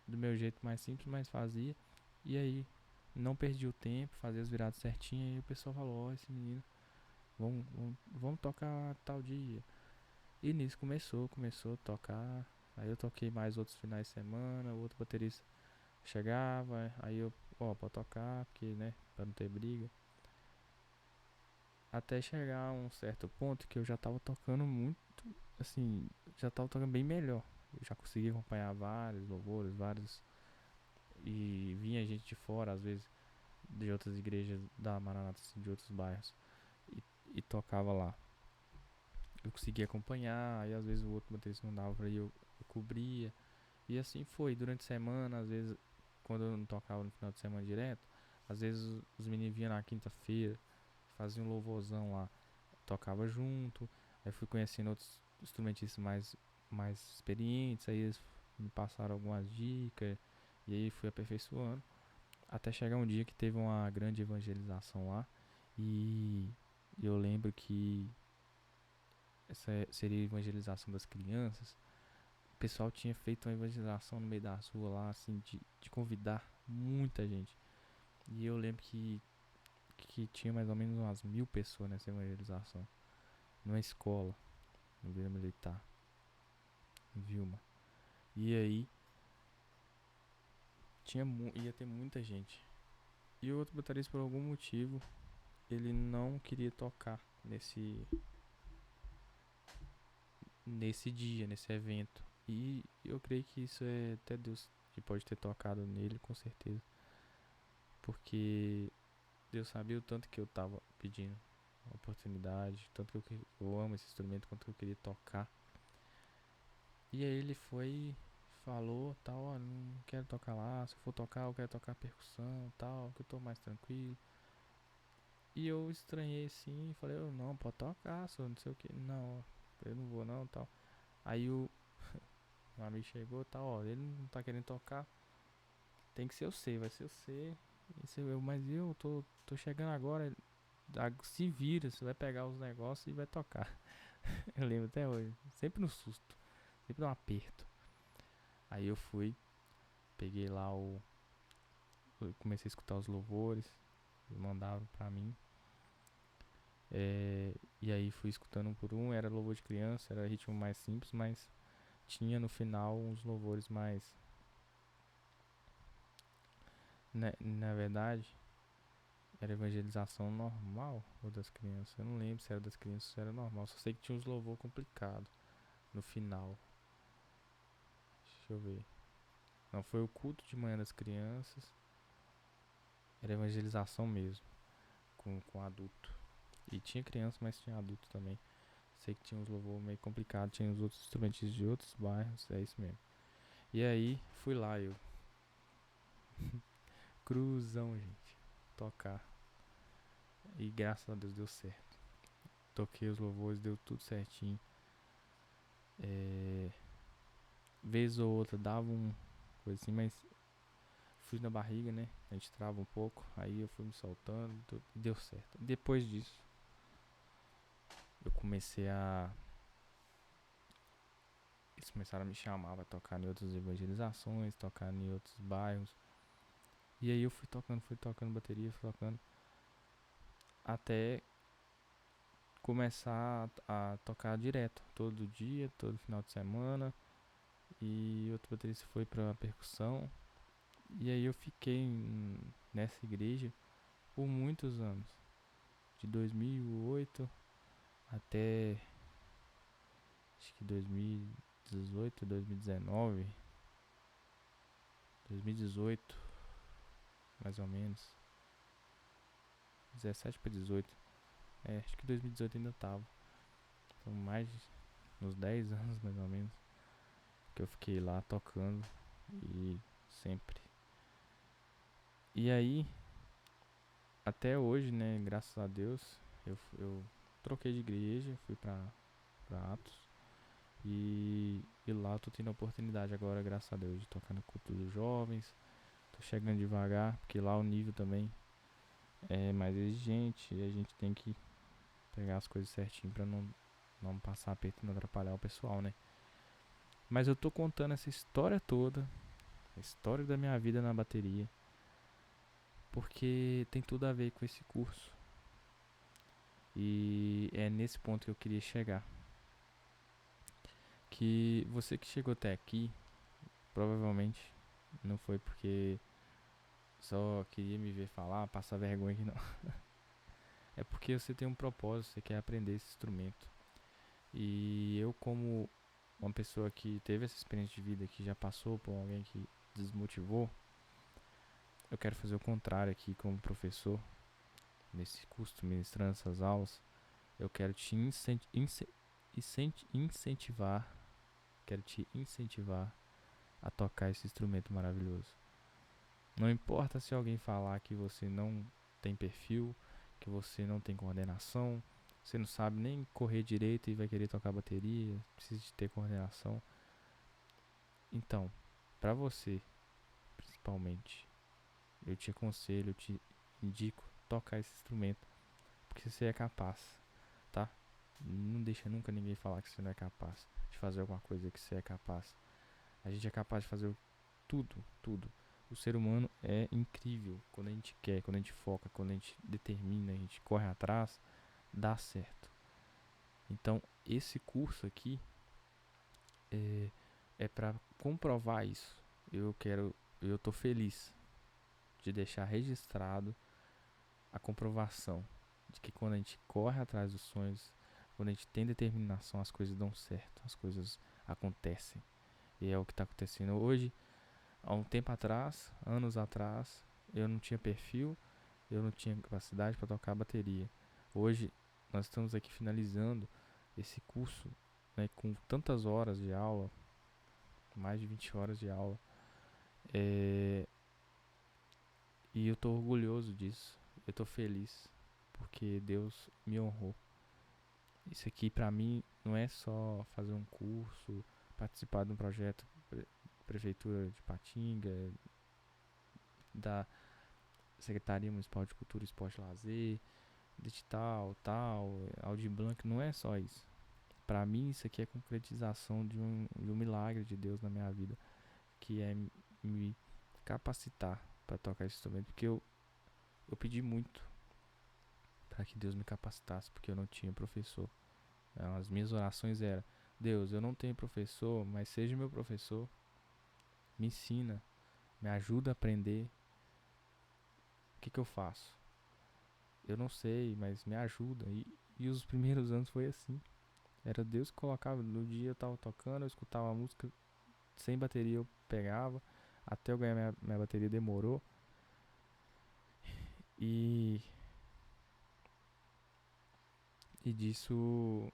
do meu jeito mais simples, mas fazia. E aí, não perdi o tempo, fazia as viradas certinho. E o pessoal falou: ó, esse menino, vamos tocar tal dia. E nisso começou a tocar. Aí eu toquei mais outros finais de semana. O outro baterista chegava, aí eu, ó, pra tocar, porque, né, pra não ter briga. Até chegar a um certo ponto que eu já tava tocando muito, assim, já tava tocando bem melhor. Eu já conseguia acompanhar vários louvores, vários. E vinha gente de fora, às vezes, de outras igrejas da Maranata, assim, de outros bairros, e tocava lá. Eu conseguia acompanhar, aí às vezes o outro baterista não dava pra ir, eu cobria. E assim foi, durante a semana, às vezes, quando eu não tocava no final de semana direto, às vezes os meninos vinham na quinta-feira, faziam um louvorzão lá, tocava junto, aí fui conhecendo outros instrumentistas mais experientes, aí eles me passaram algumas dicas, e aí fui aperfeiçoando, até chegar um dia que teve uma grande evangelização lá, e eu lembro que essa seria a evangelização das crianças. O pessoal tinha feito uma evangelização no meio da rua lá, assim, de convidar muita gente. E eu lembro que que tinha mais ou menos umas 1.000 pessoas nessa evangelização. Numa escola, no Vila Militar, em Vilma. E aí, ia ter muita gente. E o outro baterista, por algum motivo, ele não queria tocar nesse dia, nesse evento. E eu creio que isso é até Deus que pode ter tocado nele, com certeza. Porque Deus sabia o tanto que eu tava pedindo a oportunidade, tanto que eu amo esse instrumento, quanto que eu queria tocar. E aí ele foi, falou, tal, ó, não quero tocar lá, se eu for tocar, eu quero tocar percussão, tal, que eu tô mais tranquilo. E eu estranhei assim, falei, eu não, pode tocar, só não sei o que, não, eu não vou não, tal. Aí o amigo chegou, tal, ó, ele não tá querendo tocar, tem que ser você, vai ser você. Mas eu tô chegando agora, se vira, você vai pegar os negócios e vai tocar. Eu lembro até hoje, sempre no susto, sempre no aperto. Aí eu fui, peguei lá eu comecei a escutar os louvores, eles mandaram pra mim. E aí fui escutando um por um, era louvor de criança, era ritmo mais simples, mas tinha no final uns louvores mais. Na verdade, era evangelização normal ou das crianças? Eu não lembro se era das crianças ou se era normal. Só sei que tinha uns louvor complicado no final. Deixa eu ver. Não, foi o culto de manhã das crianças. Era evangelização mesmo, com adulto. E tinha criança, mas tinha adulto também. Sei que tinha uns louvor meio complicado, tinha os outros instrumentos de outros bairros, é isso mesmo. E aí, fui lá eu. Cruzão, gente. Tocar. E graças a Deus deu certo. Toquei os louvores, deu tudo certinho. Vez ou outra dava coisa assim, mas fui na barriga, né? A gente trava um pouco. Aí eu fui me soltando e deu certo. Depois disso, eu comecei a. Eles começaram a me chamar pra tocar em outras evangelizações, tocar em outros bairros. E aí eu fui tocando bateria, fui tocando. Até começar a tocar direto, todo dia, todo final de semana. E outro baterista foi pra percussão. E aí eu fiquei nessa igreja por muitos anos. De 2008 até acho que 2018, 2019, 2018, mais ou menos. 17 para 18. Acho que 2018 ainda tava. Então mais uns 10 anos mais ou menos que eu fiquei lá tocando e sempre. E aí, até hoje, né, graças a Deus, eu troquei de igreja, fui pra Atos. E lá eu tô tendo a oportunidade agora, graças a Deus, de tocar no culto dos jovens. Tô chegando devagar, porque lá o nível também é mais exigente e a gente tem que pegar as coisas certinho pra não passar aperto e não atrapalhar o pessoal, né? Mas eu tô contando essa história toda, a história da minha vida na bateria, porque tem tudo a ver com esse curso. E é nesse ponto que eu queria chegar. Que você que chegou até aqui, provavelmente não foi porque só queria me ver falar, passar vergonha aqui não. É porque você tem um propósito, você quer aprender esse instrumento. E eu, como uma pessoa que teve essa experiência de vida, que já passou por alguém que desmotivou, eu quero fazer o contrário aqui como professor, nesse curso, ministrando essas aulas. Eu quero te incentivar, quero te incentivar a tocar esse instrumento maravilhoso. Não importa se alguém falar que você não tem perfil, que você não tem coordenação, você não sabe nem correr direito e vai querer tocar bateria, precisa de ter coordenação. Então, para você, principalmente, eu te aconselho, eu te indico tocar esse instrumento, porque você é capaz, tá? Não deixa nunca ninguém falar que você não é capaz de fazer alguma coisa que você é capaz. A gente é capaz de fazer tudo, tudo. O ser humano é incrível. Quando a gente quer, quando a gente foca, quando a gente determina, a gente corre atrás, dá certo. Então, esse curso aqui é para comprovar isso. Eu tô feliz de deixar registrado a comprovação de que quando a gente corre atrás dos sonhos, quando a gente tem determinação, as coisas dão certo, as coisas acontecem. E é o que está acontecendo hoje. Há um tempo atrás, anos atrás, eu não tinha perfil, eu não tinha capacidade para tocar bateria. Hoje nós estamos aqui finalizando esse curso, né, com tantas horas de aula, mais de 20 horas de aula, e eu estou orgulhoso disso. Eu estou feliz porque Deus me honrou. Isso aqui para mim não é só fazer um curso, participar de um projeto prefeitura de Patinga, da Secretaria Municipal de Cultura, Esporte e Lazer, digital, tal, Aldir Blanc, não é só isso. Para mim isso aqui é concretização de um milagre de Deus na minha vida, que é me capacitar para tocar esse instrumento, porque eu pedi muito para que Deus me capacitasse, porque eu não tinha professor. As minhas orações eram: Deus, eu não tenho professor, mas seja meu professor, me ensina, me ajuda a aprender. O que eu faço? Eu não sei, mas me ajuda. E os primeiros anos foi assim. Era Deus que colocava. No dia eu tava tocando, eu escutava a música, sem bateria eu pegava. Até eu ganhar minha bateria demorou. E, e disso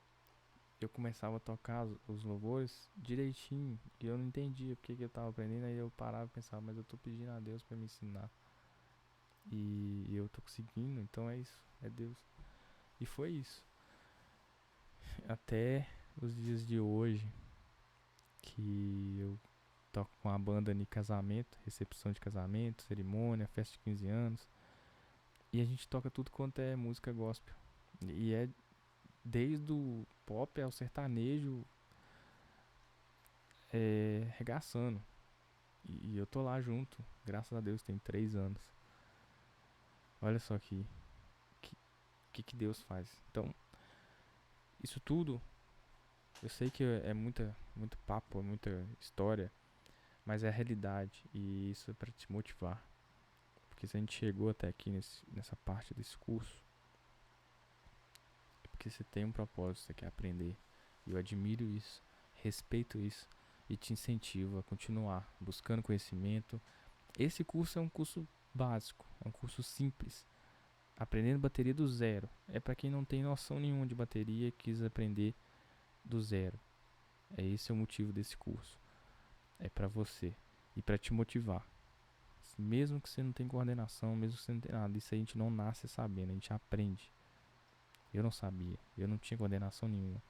eu começava a tocar os louvores direitinho. E eu não entendia porque que eu tava aprendendo. Aí eu parava e pensava: mas eu tô pedindo a Deus pra me ensinar. E eu tô conseguindo, então é isso, é Deus. E foi isso. Até os dias de hoje, que eu toco com a banda em casamento, recepção de casamento, cerimônia, festa de 15 anos. E a gente toca tudo quanto é música gospel. E é desde o pop ao sertanejo, regaçando. E eu tô lá junto, graças a Deus, tem 3 anos. Olha só que Deus faz. Então, isso tudo, eu sei que é muito papo, é muita história, mas é a realidade. E isso é pra te motivar. Porque se a gente chegou até aqui nessa parte desse curso, é porque você tem um propósito, você quer aprender. E eu admiro isso, respeito isso e te incentivo a continuar buscando conhecimento. Esse curso é um curso básico, é um curso simples. Aprendendo bateria do zero. É para quem não tem noção nenhuma de bateria e quis aprender do zero. Esse é o motivo desse curso. É para você e para te motivar. Mesmo que você não tenha coordenação, mesmo que você não tenha nada, isso a gente não nasce sabendo, a gente aprende. Eu não sabia, eu não tinha coordenação nenhuma.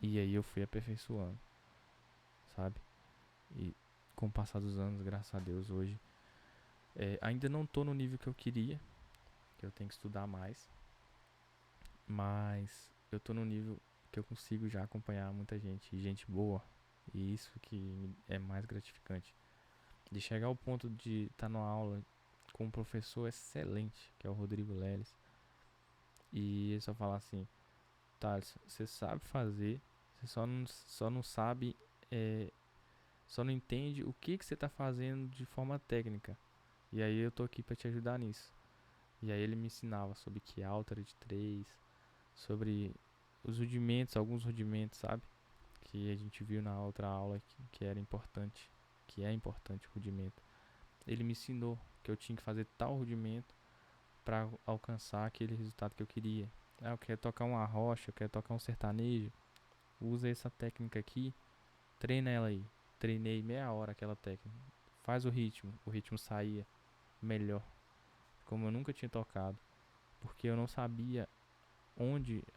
E aí eu fui aperfeiçoando, sabe? E com o passar dos anos, graças a Deus, hoje ainda não tô no nível que eu queria, que eu tenho que estudar mais, mas eu tô no nível que eu consigo já acompanhar muita gente, e gente boa, e isso que é mais gratificante. De chegar ao ponto de estar numa aula com um professor excelente, que é o Rodrigo Leles, e ele só falar assim: Thales, você sabe fazer, você só não sabe, só não entende o que você está fazendo de forma técnica. E aí eu tô aqui para te ajudar nisso. E aí ele me ensinava sobre que altura de 3, sobre os rudimentos, alguns rudimentos, sabe? Que a gente viu na outra aula que era importante, que é importante o rudimento. Ele me ensinou que eu tinha que fazer tal rudimento para alcançar aquele resultado que eu queria. Eu quero tocar uma rocha, eu quero tocar um sertanejo. Usa essa técnica aqui, treina ela aí. Treinei meia hora aquela técnica. Faz o ritmo saía melhor, como eu nunca tinha tocado, porque eu não sabia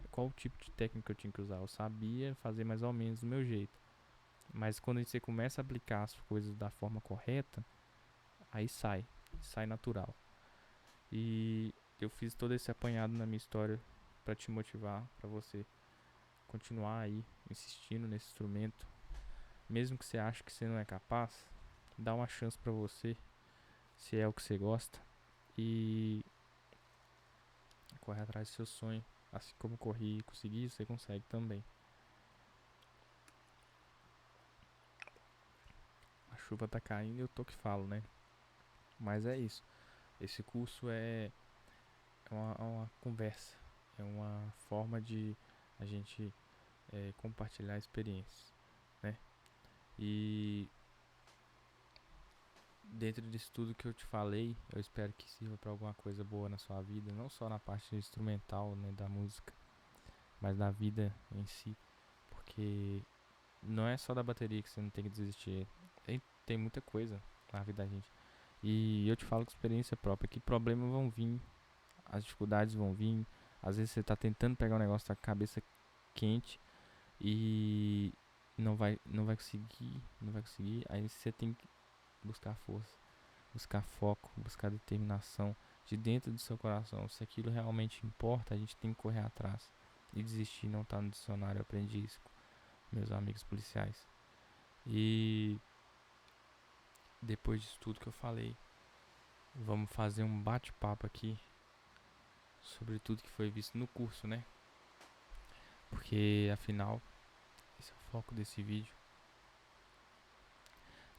qual tipo de técnica eu tinha que usar. Eu sabia fazer mais ou menos do meu jeito, mas quando você começa a aplicar as coisas da forma correta, aí sai natural. E eu fiz todo esse apanhado na minha história para te motivar, para você continuar aí insistindo nesse instrumento, mesmo que você ache que você não é capaz. dá uma chance pra você, se é o que você gosta, e corre atrás do seu sonho. Assim como eu corri e consegui, você consegue também. A chuva tá caindo e eu tô que falo, né? Mas é isso. Esse curso é uma conversa, é uma forma de a gente compartilhar experiências, né? E dentro disso tudo que eu te falei, eu espero que sirva para alguma coisa boa na sua vida, não só na parte instrumental, né, da música, mas da vida em si, porque não é só da bateria que você não tem que desistir, tem muita coisa na vida da gente. E eu te falo com experiência própria que problemas vão vir, as dificuldades vão vir, às vezes você tá tentando pegar um negócio com a cabeça quente e não vai conseguir, aí você tem que buscar força, buscar foco, buscar determinação de dentro do seu coração. Se aquilo realmente importa, a gente tem que correr atrás. E desistir não tá no dicionário, eu aprendi isso com meus amigos policiais. E depois disso tudo que eu falei, vamos fazer um bate-papo aqui sobre tudo que foi visto no curso, né? Porque afinal, esse é o foco desse vídeo.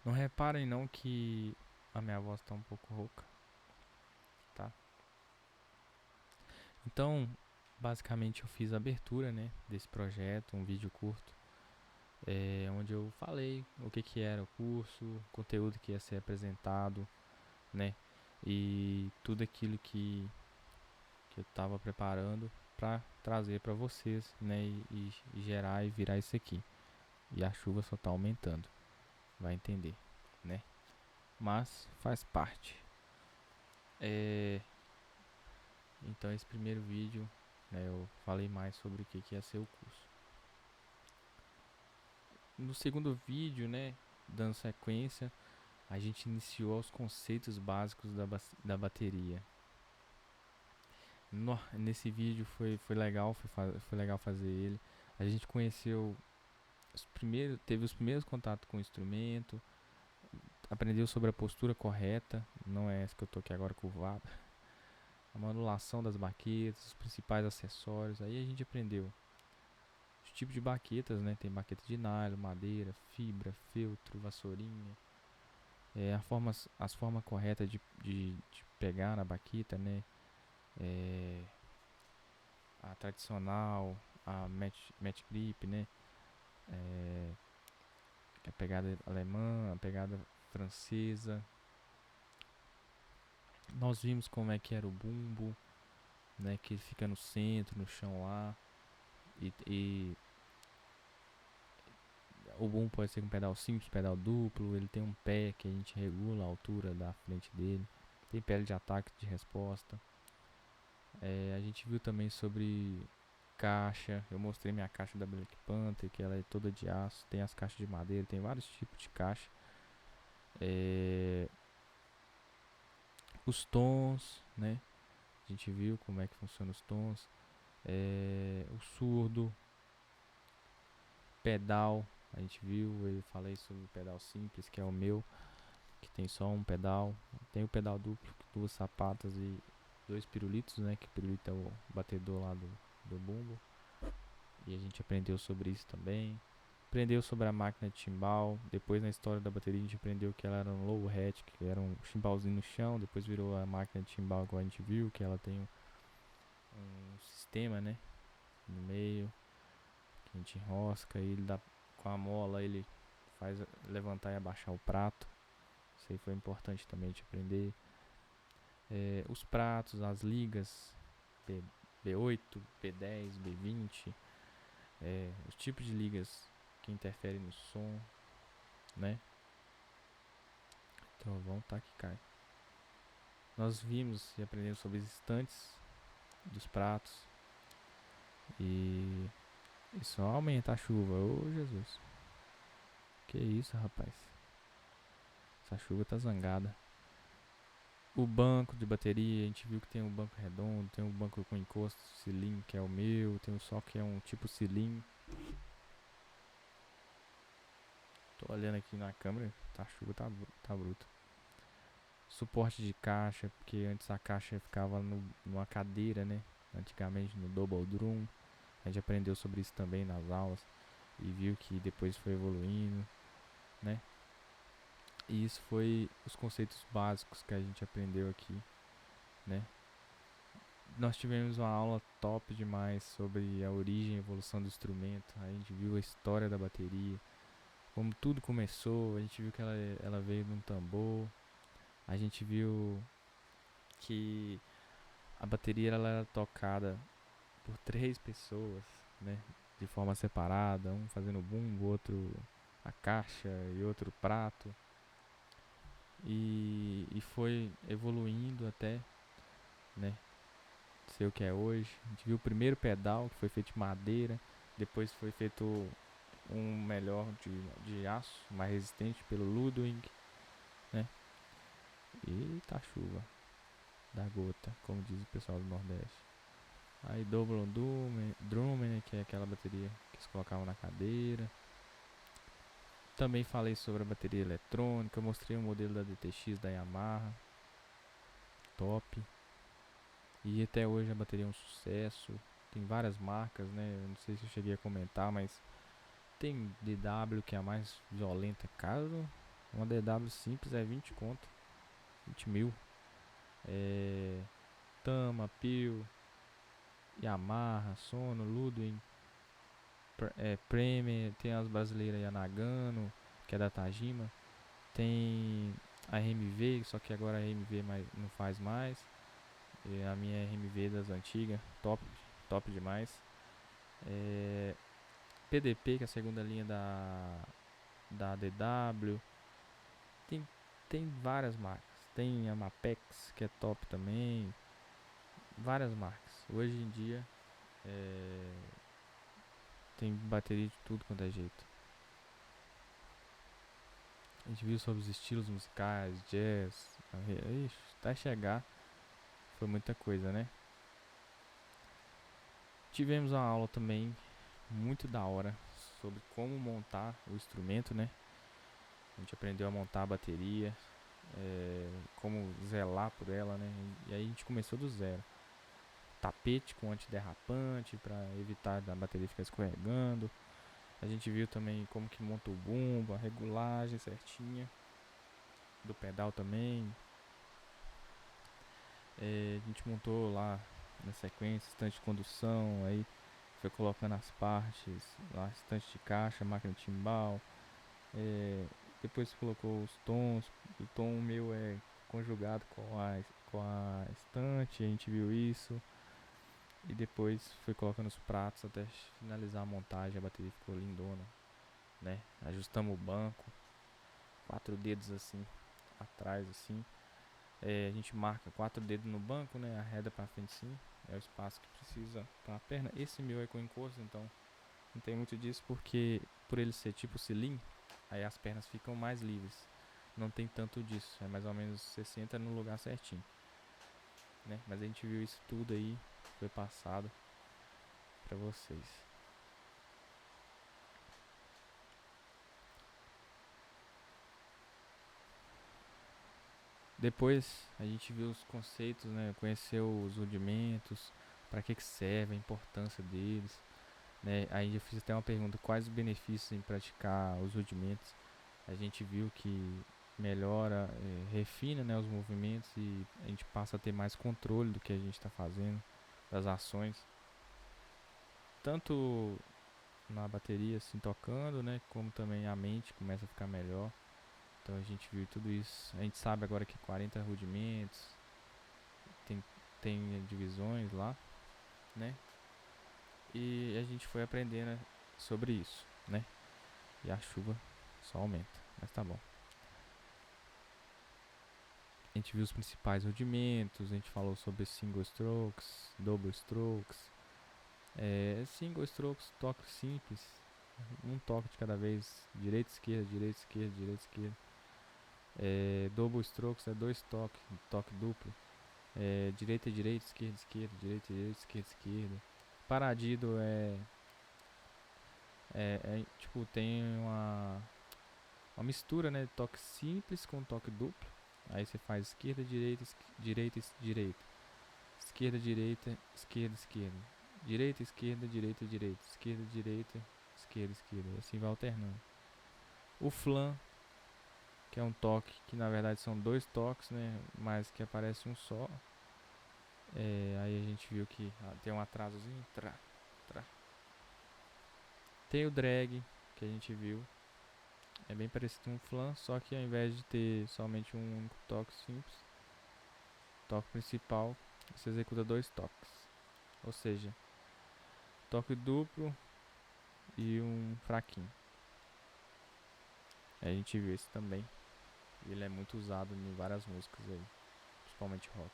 Não reparem não que a minha voz tá um pouco rouca, tá? Então, basicamente eu fiz a abertura, né, desse projeto, um vídeo curto, onde eu falei o que era o curso, o conteúdo que ia ser apresentado, né, e tudo aquilo que eu estava preparando para trazer para vocês, né, e gerar e virar isso aqui. E a chuva só tá aumentando, vai entender, né? Mas faz parte. Então esse primeiro vídeo, né, eu falei mais sobre o que ia ser o curso. No segundo vídeo, né, dando sequência, a gente iniciou os conceitos básicos da bateria. Nesse vídeo foi legal, foi legal fazer ele. A gente conheceu teve os primeiros contatos com o instrumento, aprendeu sobre a postura correta, não é essa que eu tô aqui agora curvado, a manipulação das baquetas, os principais acessórios. Aí a gente aprendeu os tipos de baquetas, né? Tem baqueta de nylon, madeira, fibra, feltro, vassourinha. As formas corretas de pegar na baqueta, né? A tradicional, a match grip, né? A pegada alemã, a pegada francesa. Nós vimos como é que era o bumbo, né? Que ele fica no centro, no chão lá. E o bumbo pode ser com pedal simples, pedal duplo. Ele tem um pé que a gente regula a altura da frente dele. Tem pele de ataque, de resposta. A gente viu também sobre caixa. Eu mostrei minha caixa da Black Panther, que ela é toda de aço. Tem as caixas de madeira, tem vários tipos de caixa. Os tons, né? A gente viu como é que funciona os tons. O surdo, pedal. A gente viu, eu falei sobre o pedal simples, que é o meu, que tem só um pedal. Tem o pedal duplo, duas sapatas e dois pirulitos, né? Que pirulito é o batedor lá do bumbo. E a gente aprendeu sobre isso também. Aprendeu sobre a máquina de timbal. Depois na história da bateria a gente aprendeu que ela era um low hat, que era um chimbalzinho no chão. Depois virou a máquina de timbal que a gente viu, que ela tem um sistema, né, no meio, que a gente enrosca e ele dá com a mola, ele faz levantar e abaixar o prato. Isso aí foi importante também de aprender. Os pratos, as ligas, B8, B10, B20, os tipos de ligas que interferem no som, né? Então vamos tá que cai. Nós vimos e aprendemos sobre os estantes dos pratos e só aumenta a chuva. Ô Jesus, que isso, rapaz? Essa chuva tá zangada. O banco de bateria, a gente viu que tem um banco redondo, tem um banco com encosto, cilindro, que é o meu, tem um só que é um tipo cilindro. Tô olhando aqui na câmera, a chuva tá bruta. Suporte de caixa, porque antes a caixa ficava numa cadeira, né? Antigamente no Double Drum. A gente aprendeu sobre isso também nas aulas e viu que depois foi evoluindo, né? E isso foi os conceitos básicos que a gente aprendeu aqui, né? Nós tivemos uma aula top demais sobre a origem e evolução do instrumento. A gente viu a história da bateria, como tudo começou. A gente viu que ela veio de um tambor. A gente viu que a bateria ela era tocada por três pessoas, né? De forma separada, um fazendo bumbo, outro a caixa e outro prato. E foi evoluindo até, né? Ser o que é hoje. A gente viu o primeiro pedal que foi feito de madeira, depois foi feito um melhor de aço, mais resistente pelo Ludwig, né? E tá chuva da gota, como diz o pessoal do Nordeste. Aí Double Drummond, que é aquela bateria que eles colocavam na cadeira. Também falei sobre a bateria eletrônica, mostrei o modelo da DTX da Yamaha, top. E até hoje a bateria é um sucesso. Tem várias marcas, né? Eu não sei se eu cheguei a comentar, mas tem DW que é a mais violenta. Caso uma DW simples é 20 conto, 20 mil. Tama, Pio, Yamaha, Sono, Ludwig, Premier. Tem as brasileiras Yanagano, que é da Tajima. Tem a RMV, só que agora a RMV não faz mais. E a minha RMV das antigas, top demais. PDP, que é a segunda linha da DW. Tem várias marcas. Tem a Mapex, que é top também. Várias marcas. Hoje em dia tem bateria de tudo quanto é jeito. A gente viu sobre os estilos musicais, jazz. Até chegar foi muita coisa, né? Tivemos uma aula também muito da hora sobre como montar o instrumento, né? A gente aprendeu a montar a bateria, como zelar por ela, né? E aí a gente começou do zero. Tapete com antiderrapante para evitar da bateria ficar escorregando. A gente viu também como que monta o bumbo, a regulagem certinha do pedal também. A gente montou lá na sequência estante de condução, aí foi colocando as partes, lá estante de caixa, máquina de timbal. Depois colocou os tons. O tom meu é conjugado com a estante, a gente viu isso. E depois foi colocando os pratos até finalizar a montagem. A bateria ficou lindona, né? Ajustamos o banco, 4 dedos assim atrás assim. A gente marca 4 dedos no banco, né? Arreda pra frente sim. É o espaço que precisa pra perna. Esse meu é com encosto, então não tem muito disso, porque por ele ser tipo selim, aí as pernas ficam mais livres. Não tem tanto disso. É mais ou menos você senta no lugar certinho, né? Mas a gente viu isso tudo aí, foi passado pra vocês. Depois a gente viu os conceitos, né? Conheceu os rudimentos, para que serve, a importância deles, né? Aí eu fiz até uma pergunta: quais os benefícios em praticar os rudimentos? A gente viu que melhora, refina, né, os movimentos, e a gente passa a ter mais controle do que a gente está fazendo, das ações, tanto na bateria assim tocando, né, como também a mente começa a ficar melhor. Então a gente viu tudo isso. A gente sabe agora que 40 rudimentos, tem, tem divisões lá, né? E a gente foi aprendendo sobre isso, né? E a chuva só aumenta, mas tá bom. A gente viu os principais rudimentos, a gente falou sobre single strokes, double strokes. Single strokes, toque simples, um toque de cada vez, direita, esquerda, direita, esquerda, direita, esquerda. Double strokes é 2 toques, toque duplo. Direita, direita, esquerda, esquerda, direita, direita, esquerda, esquerda. Paradido tipo, tem uma mistura, né, de toque simples com toque duplo. Aí você faz esquerda, direita, direita, direita, esquerda, direita, esquerda, esquerda, direita, esquerda, direita, direita, esquerda, direita, esquerda, esquerda, e assim vai alternando. O flan, que é um toque que na verdade são dois toques, né, mas que aparece um só. Aí a gente viu que tem um atrasozinho, tra. Tem o drag, que a gente viu, é bem parecido com um flan, só que ao invés de ter somente um único toque simples, toque principal, você executa dois toques. Ou seja, toque duplo e um fraquinho. A gente viu esse também. Ele é muito usado em várias músicas aí, principalmente rock.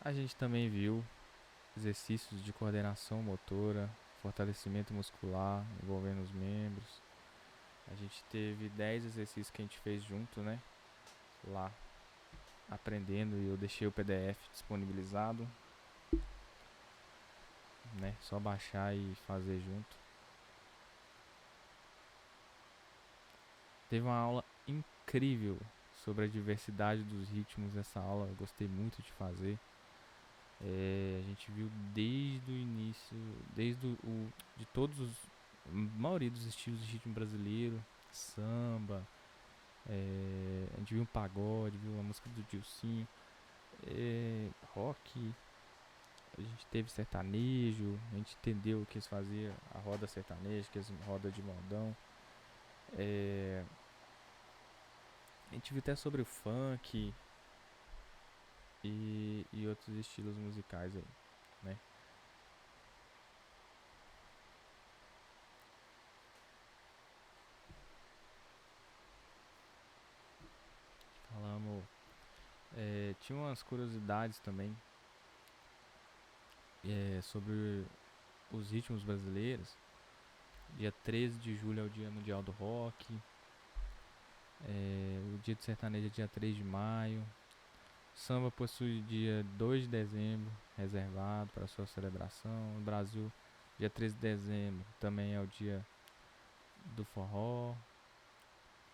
A gente também viu exercícios de coordenação motora, fortalecimento muscular envolvendo os membros. A gente teve 10 exercícios que a gente fez junto, né? Lá, aprendendo, e eu deixei o PDF disponibilizado, né? Só baixar e fazer junto. Teve uma aula incrível sobre a diversidade dos ritmos. Essa aula eu gostei muito de fazer. A gente viu desde o início, de todos a maioria dos estilos de ritmo brasileiro, samba, a gente viu um pagode, viu uma música do Dilcinho, rock, a gente teve sertanejo, a gente entendeu o que eles faziam, a roda sertaneja, que eles roda de modão. A gente viu até sobre o funk e outros estilos musicais aí, né? Falamos, tinha umas curiosidades também sobre os ritmos brasileiros. Dia 13 de julho é o Dia Mundial do Rock. O Dia do Sertanejo é dia 3 de maio. Samba possui dia 2 de dezembro, reservado para sua celebração. No Brasil, dia 13 de dezembro também é o dia do forró.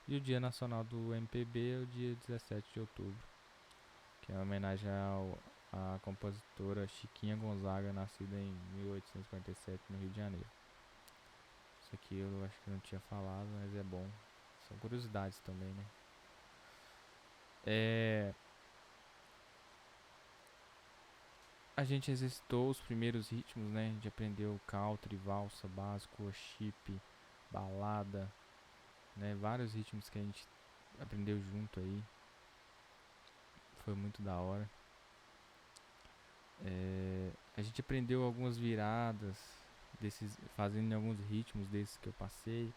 E o Dia Nacional do MPB é o dia 17 de outubro, que é uma homenagem à compositora Chiquinha Gonzaga, nascida em 1847 no Rio de Janeiro. Isso aqui eu acho que não tinha falado, mas é bom. São curiosidades também, né? A gente exercitou os primeiros ritmos, né? A gente aprendeu country, valsa, básico, worship, balada, né? Vários ritmos que a gente aprendeu junto aí. Foi muito da hora. A gente aprendeu algumas viradas fazendo alguns ritmos desses que eu passei.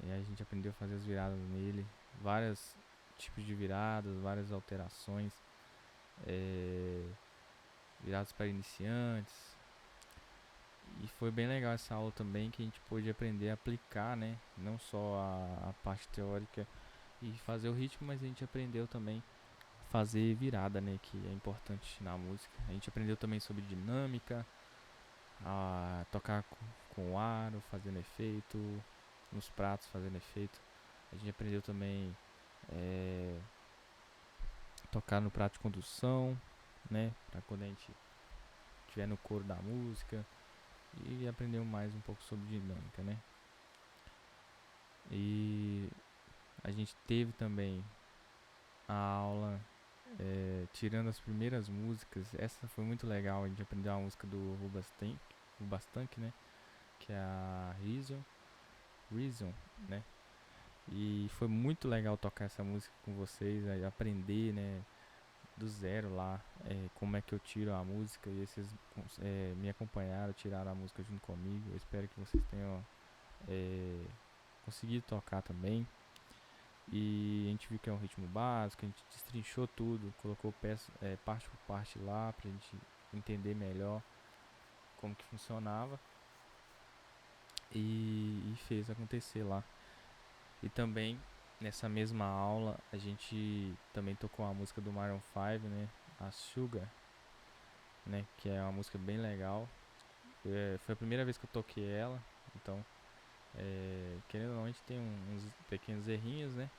A gente aprendeu a fazer as viradas nele, vários tipos de viradas, várias alterações, viradas para iniciantes. E foi bem legal essa aula também, que a gente pôde aprender a aplicar, né? Não só a parte teórica e fazer o ritmo, mas a gente aprendeu também fazer virada, né? Que é importante na música. A gente aprendeu também sobre dinâmica, a tocar com o aro, fazendo efeito, nos pratos fazendo efeito. A gente aprendeu também tocar no prato de condução, né? Pra quando a gente estiver no coro da música. E aprendeu mais um pouco sobre dinâmica, né? E a gente teve também a aula tirando as primeiras músicas. Essa foi muito legal. A gente aprendeu a música do Rubastank, né? Que é a Reason, né? E foi muito legal tocar essa música com vocês, aprender, né? Do zero lá, como é que eu tiro a música. E vocês me acompanharam, tiraram a música junto comigo. Eu espero que vocês tenham conseguido tocar também. E a gente viu que é um ritmo básico, a gente destrinchou tudo, colocou parte por parte lá pra gente entender melhor como que funcionava e fez acontecer lá. E também nessa mesma aula a gente também tocou a música do Maroon 5, né? A Sugar, né? Que é uma música bem legal. Foi a primeira vez que eu toquei ela Então, querendo ou não, a gente tem uns pequenos errinhos, né?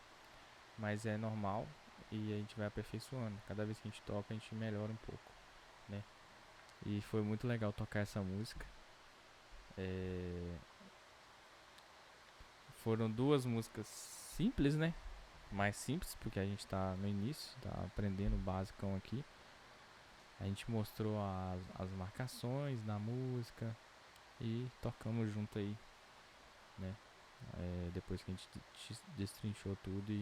Mas é normal e a gente vai aperfeiçoando. Cada vez que a gente toca, a gente melhora um pouco, né? E foi muito legal tocar essa música. Foram duas músicas simples, né? Mais simples, porque a gente tá no início, tá aprendendo o basicão aqui. A gente mostrou as marcações na música e tocamos junto aí, né? Depois que a gente destrinchou tudo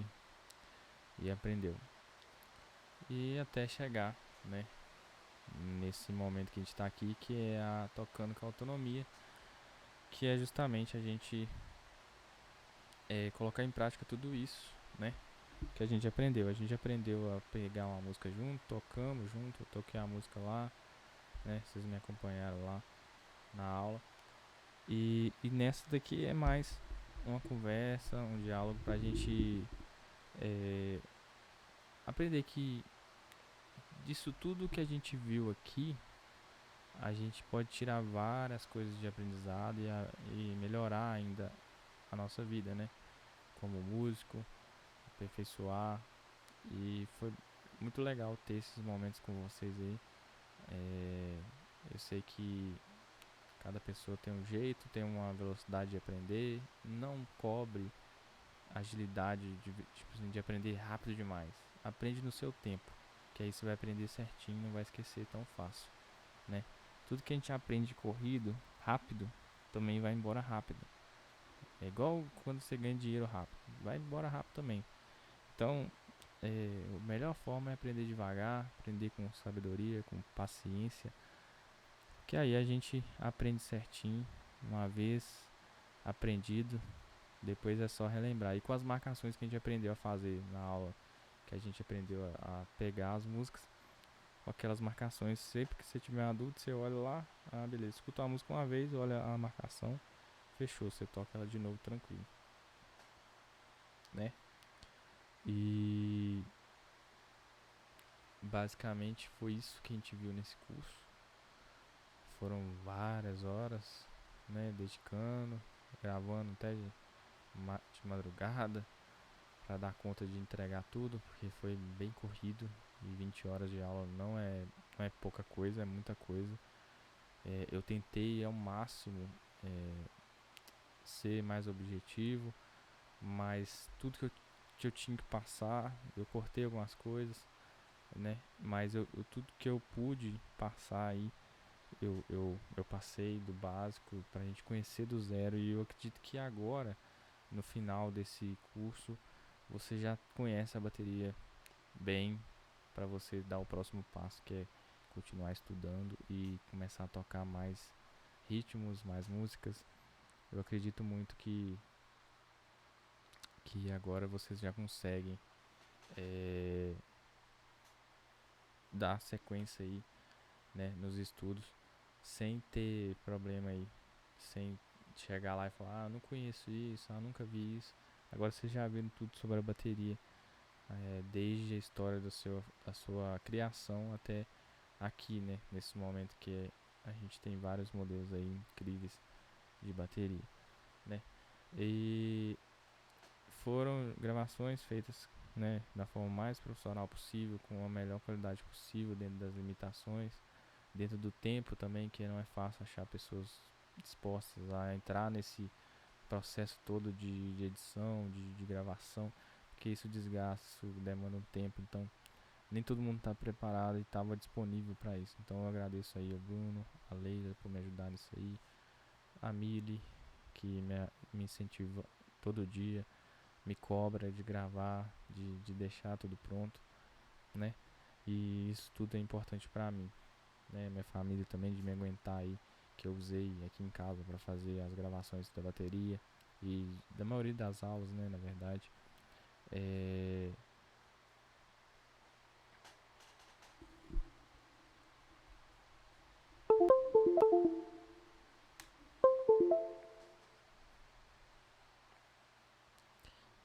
e aprendeu. E até chegar, né? Nesse momento que a gente tá aqui, que é a Tocando com Autonomia, que é justamente a gente colocar em prática tudo isso, né? Que a gente aprendeu. A gente aprendeu a pegar uma música junto, tocamos junto, eu toquei a música lá, né? Vocês me acompanharam lá na aula. E nessa daqui é mais uma conversa, um diálogo pra gente aprender que disso tudo que a gente viu aqui, a gente pode tirar várias coisas de aprendizado e melhorar ainda a nossa vida, né? Como músico, aperfeiçoar. E foi muito legal ter esses momentos com vocês aí. Eu sei que cada pessoa tem um jeito, tem uma velocidade de aprender. Não cobre agilidade de aprender rápido demais. Aprende no seu tempo, que aí você vai aprender certinho, não vai esquecer tão fácil, né? Tudo que a gente aprende corrido, rápido, também vai embora rápido. É igual quando você ganha dinheiro rápido, vai embora rápido também. Então, a melhor forma é aprender devagar, aprender com sabedoria, com paciência, que aí a gente aprende certinho, uma vez aprendido, depois é só relembrar. E com as marcações que a gente aprendeu a fazer na aula, que a gente aprendeu a pegar as músicas, com aquelas marcações, sempre que você tiver uma dúvida, você olha lá, beleza, escuta a música uma vez, olha a marcação, fechou, você toca ela de novo tranquilo, né? E basicamente foi isso que a gente viu nesse curso. Foram várias horas, né, dedicando, gravando até de madrugada para dar conta de entregar tudo, porque foi bem corrido e 20 horas de aula não é pouca coisa, é muita coisa. Eu tentei ao máximo ser mais objetivo, mas tudo que eu tinha que passar, eu cortei algumas coisas, né? Mas tudo que eu pude passar aí, eu passei do básico pra gente conhecer do zero. E eu acredito que agora, no final desse curso, você já conhece a bateria bem para você dar o próximo passo, que é continuar estudando e começar a tocar mais ritmos, mais músicas. Eu acredito muito que agora vocês já conseguem dar sequência aí, né, nos estudos, sem ter problema aí, sem chegar lá e falar, não conheço isso, nunca vi isso. Agora vocês já viram tudo sobre a bateria, desde a história da sua criação até aqui, né, nesse momento que a gente tem vários modelos aí incríveis de bateria, né? E foram gravações feitas, né, da forma mais profissional possível, com a melhor qualidade possível, dentro das limitações, dentro do tempo também, que não é fácil achar pessoas dispostas a entrar nesse processo todo de edição, de gravação, porque isso desgasta, isso demanda um tempo, então nem todo mundo está preparado e estava disponível para isso. Então eu agradeço aí ao Bruno, a Leila por me ajudar nisso aí, a Mili, que me incentiva todo dia, me cobra de gravar, de deixar tudo pronto, né? E isso tudo é importante pra mim, né? Minha família também, de me aguentar aí, que eu usei aqui em casa para fazer as gravações da bateria e da maioria das aulas, né? Na verdade,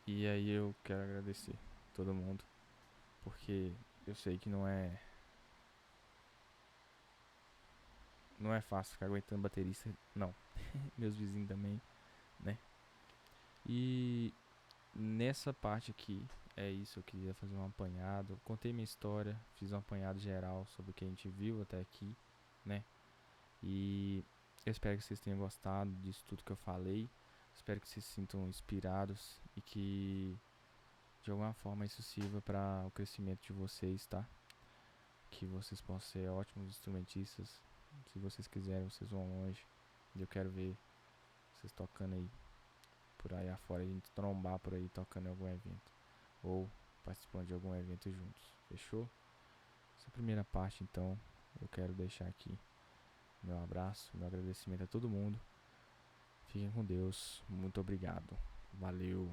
e aí eu quero agradecer todo mundo, porque eu sei que não é fácil ficar aguentando baterista, não. meus vizinhos também, né? E nessa parte aqui, é isso, eu queria fazer um apanhado. Contei minha história, fiz um apanhado geral sobre o que a gente viu até aqui, né? E eu espero que vocês tenham gostado disso tudo que eu falei. Espero que vocês se sintam inspirados e que de alguma forma isso sirva para o crescimento de vocês, tá? Que vocês possam ser ótimos instrumentistas. Se vocês quiserem, vocês vão longe. E eu quero ver vocês tocando aí por aí afora, a gente trombar por aí tocando em algum evento ou participando de algum evento juntos. Fechou? Essa primeira parte, então, eu quero deixar aqui meu abraço, meu agradecimento a todo mundo. Fiquem com Deus. Muito obrigado. Valeu.